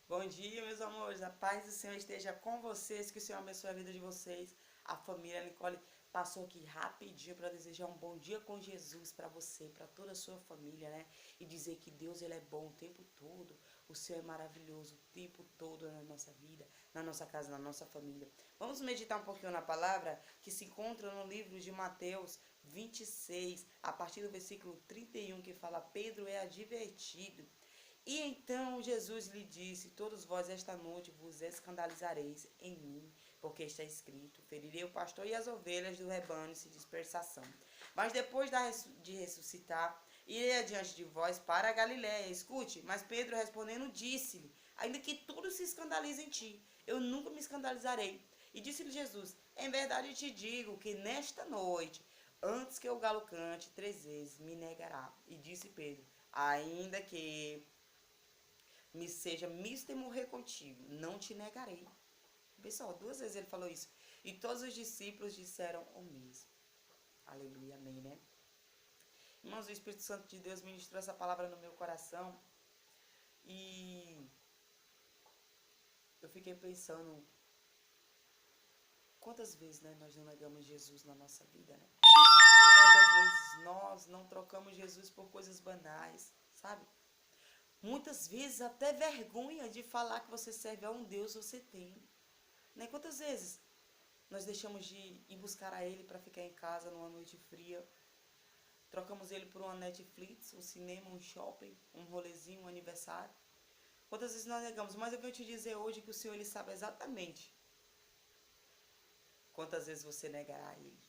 Bom dia, meus amores. A paz do Senhor esteja com vocês. Que o Senhor abençoe a vida de vocês. A família Nicole passou aqui rapidinho para desejar um bom dia com Jesus para você, para toda a sua família, né? E dizer que Deus ele é bom o tempo todo. O Senhor é maravilhoso o tempo todo na nossa vida, na nossa casa, na nossa família. Vamos meditar um pouquinho na palavra que se encontra no livro de Mateus 26, a partir do versículo 31, que fala: Pedro é advertido. E então Jesus lhe disse: Todos vós esta noite vos escandalizareis em mim, porque está escrito: Ferirei o pastor e as ovelhas do rebanho se dispersação. Mas depois de ressuscitar, irei adiante de vós para a Galiléia. Escute, mas Pedro respondendo disse-lhe: Ainda que todos se escandalizem em ti, eu nunca me escandalizarei. E disse-lhe Jesus: Em verdade te digo que nesta noite, antes que o galo cante 3 vezes, me negará. E disse Pedro: Ainda que me seja misto em morrer contigo, não te negarei. Pessoal, 2 vezes ele falou isso. E todos os discípulos disseram o mesmo. Aleluia, amém, né? Irmãos, o Espírito Santo de Deus ministrou essa palavra no meu coração. E eu fiquei pensando, quantas vezes, né, nós não negamos Jesus na nossa vida, né? Quantas vezes nós não trocamos Jesus por coisas banais, sabe? Muitas vezes até vergonha de falar que você serve a um Deus você tem. Né? Quantas vezes nós deixamos de ir buscar a Ele para ficar em casa numa noite fria? Trocamos Ele por uma Netflix, um cinema, um shopping, um rolezinho, um aniversário. Quantas vezes nós negamos? Mas eu venho te dizer hoje que o Senhor Ele sabe exatamente quantas vezes você negará a Ele.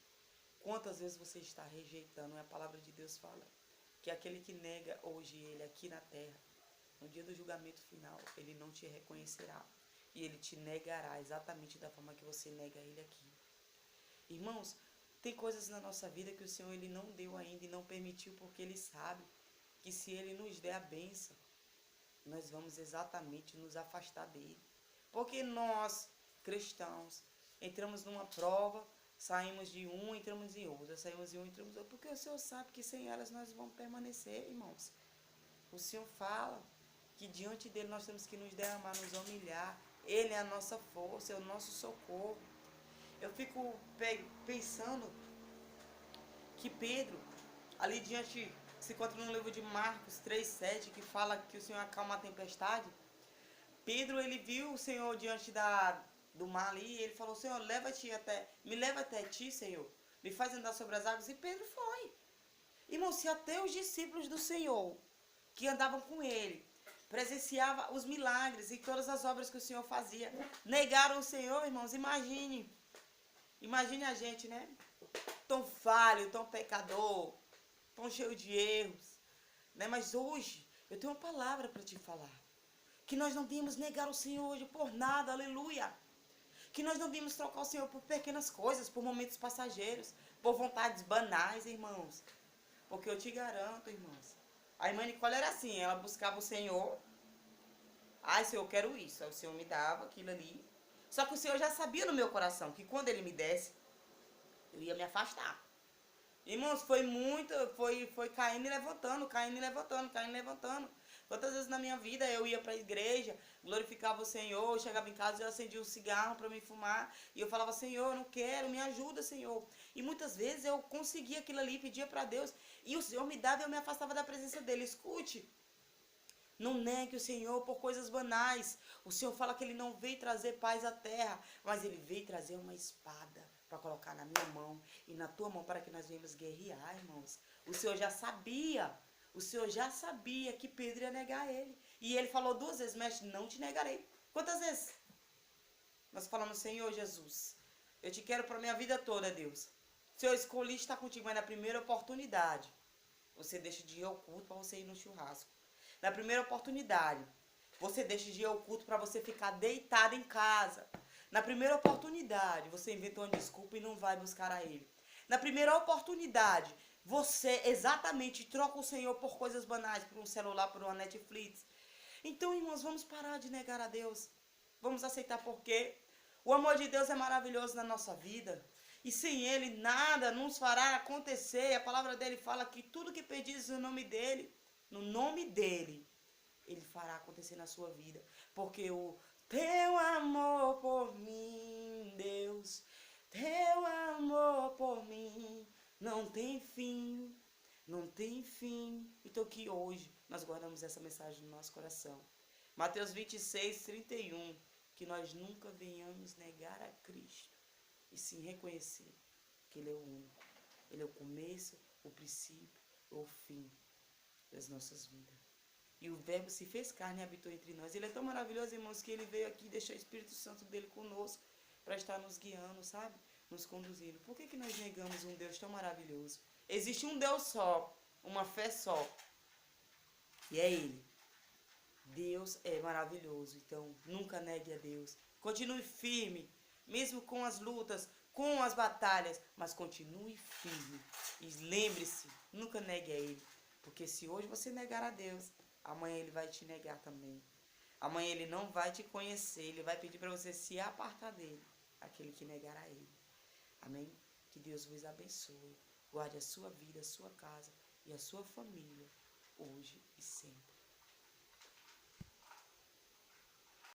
Quantas vezes você está rejeitando. A palavra de Deus fala que aquele que nega hoje Ele aqui na terra, no dia do julgamento final, Ele não te reconhecerá. E Ele te negará exatamente da forma que você nega Ele aqui. Irmãos, tem coisas na nossa vida que o Senhor Ele não deu ainda e não permitiu, porque Ele sabe que se Ele nos der a bênção, nós vamos exatamente nos afastar dele. Porque nós, cristãos, entramos numa prova, saímos de um, entramos em outra, saímos de um, entramos em outro, porque o Senhor sabe que sem elas nós vamos permanecer, irmãos. O Senhor fala que diante dele nós temos que nos derramar, nos humilhar. Ele é a nossa força, é o nosso socorro. Eu fico pensando que Pedro, ali diante, se encontra no livro de Marcos 3,7, que fala que o Senhor acalma a tempestade. Pedro, ele viu o Senhor diante do mar ali, e ele falou: Senhor, me leva até ti, Senhor, me faz andar sobre as águas. E Pedro foi. Irmão, se até os discípulos do Senhor, que andavam com ele, presenciavam os milagres e todas as obras que o Senhor fazia, negaram o Senhor, irmãos, imagine a gente, né? Tão falho, tão pecador, tão cheio de erros, né? Mas hoje eu tenho uma palavra para te falar, que nós não vimos negar o Senhor hoje por nada, aleluia. Que nós não vimos trocar o Senhor por pequenas coisas, por momentos passageiros, por vontades banais, irmãos. Porque eu te garanto, irmãos, a irmã Nicole era assim, ela buscava o Senhor. Ai, Senhor, eu quero isso. Aí o Senhor me dava aquilo ali. Só que o Senhor já sabia no meu coração que quando Ele me desse, eu ia me afastar. Irmãos, foi caindo e levantando, caindo e levantando, caindo e levantando. Quantas vezes na minha vida eu ia para a igreja, glorificava o Senhor, eu chegava em casa e eu acendia um cigarro para me fumar, e eu falava: Senhor, eu não quero, me ajuda, Senhor. E muitas vezes eu conseguia aquilo ali, pedia para Deus, e o Senhor me dava e eu me afastava da presença dele. Escute, não negue o Senhor por coisas banais. O Senhor fala que Ele não veio trazer paz à terra, mas Ele veio trazer uma espada para colocar na minha mão e na tua mão para que nós venhamos guerrear, irmãos. O Senhor já sabia. O Senhor já sabia que Pedro ia negar Ele. E Ele falou 2 vezes: Mestre, não te negarei. Quantas vezes nós falamos: Senhor Jesus, eu te quero para minha vida toda, Deus. Se eu escolhi estar contigo, mas na primeira oportunidade, você deixa de ir ao culto para você ir no churrasco. Na primeira oportunidade, você deixa de ir ao culto para você ficar deitado em casa. Na primeira oportunidade, você inventou uma desculpa e não vai buscar a Ele. Na primeira oportunidade, você exatamente troca o Senhor por coisas banais, por um celular, por uma Netflix. Então, irmãos, vamos parar de negar a Deus. Vamos aceitar porque o amor de Deus é maravilhoso na nossa vida. E sem Ele, nada nos fará acontecer. A palavra dele fala que tudo que pedis no nome dele, Ele fará acontecer na sua vida. Porque o teu amor por mim, Deus, teu amor por mim não tem fim, não tem fim. Então que hoje nós guardamos essa mensagem no nosso coração. Mateus 26, 31. Que nós nunca venhamos negar a Cristo, e sim reconhecer que Ele é o único. Ele é o começo, o princípio, o fim das nossas vidas. E o Verbo se fez carne e habitou entre nós. Ele é tão maravilhoso, irmãos, que Ele veio aqui deixar o Espírito Santo dele conosco para estar nos guiando, sabe? Nos conduzindo. Por que nós negamos um Deus tão maravilhoso? Existe um Deus só, uma fé só, e é Ele. Deus é maravilhoso, então nunca negue a Deus. Continue firme, mesmo com as lutas, com as batalhas, mas continue firme. E lembre-se, nunca negue a Ele. Porque se hoje você negar a Deus, amanhã Ele vai te negar também. Amanhã Ele não vai te conhecer, Ele vai pedir para você se apartar dele, aquele que negar a Ele. Amém? Que Deus vos abençoe. Guarde a sua vida, a sua casa e a sua família hoje